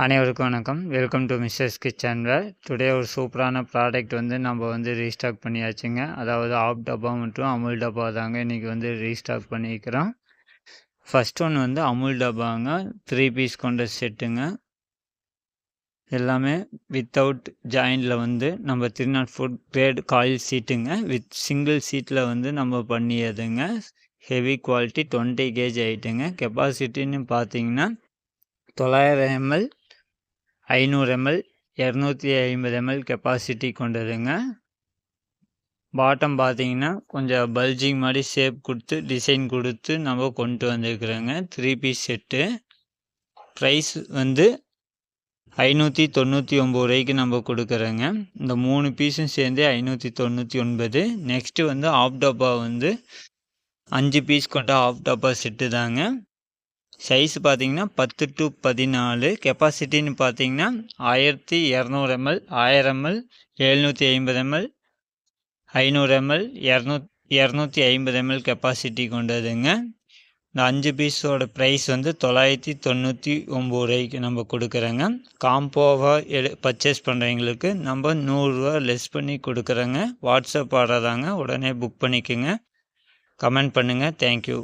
அனைவருக்கும் வணக்கம். Welcome to mister's kitchen ware. Today ஒரு சூப்பரான ப்ராடக்ட் நம்ம ரீஸ்டாக் பண்ணியாச்சுங்க. அதாவது ஆப் டப்பா மற்றும் அமுல் டப்பா தாங்க இன்றைக்கி ரீஸ்டாக் பண்ணிக்கிறோம். ஃபஸ்ட் ஒன் அமுல் டப்பாங்க, 3 பீஸ் கொண்ட செட்டுங்க. எல்லாமே வித்தவுட் ஜாயிண்டில் நம்ம 304 கிரேட் காயில் சீட்டுங்க. வித் சிங்கிள் சீட்டில் நம்ம பண்ணியதுங்க. ஹெவி குவாலிட்டி 20 kg ஆகிட்டுங்க. கெப்பாசிட்டின்னு பார்த்தீங்கன்னா 900 ml, 500 ml, 250 ml கெப்பாசிட்டி கொண்டதுங்க. பாட்டம் பார்த்தீங்கன்னா கொஞ்சம் பல்ஜிங் மாதிரி ஷேப் கொடுத்து டிசைன் கொடுத்து நம்ம கொண்டு வந்துருக்குறோங்க. 3 பீஸ் செட்டு. ப்ரைஸ் 599 ரூபாய்க்கு நம்ம கொடுக்குறோங்க. இந்த 3 பீஸும் சேர்ந்து 599. நெக்ஸ்ட்டு ஆஃப் டப்பா 5 பீஸ் கொண்ட ஆஃப் டப்பா செட்டு தாங்க. சைஸ் பார்த்தீங்கன்னா 10 to 14. கெப்பாசிட்டின்னு பார்த்தீங்கன்னா 1200 ml, 1000 ml, 750 ml, 500 ml, 250 ml capacity கொண்டதுங்க. இந்த 5 பீஸோட ப்ரைஸ் 999 ரூபாய்க்கு நம்ம கொடுக்குறோங்க. காம்போவாக பர்ச்சேஸ் பண்ணுறவங்களுக்கு நம்ம 100 ரூபா லெஸ் பண்ணி கொடுக்குறோங்க. வாட்ஸ்அப் ஆர்டர் தாங்க, உடனே புக் பண்ணிக்கோங்க. கமெண்ட் பண்ணுங்கள். தேங்க்யூ.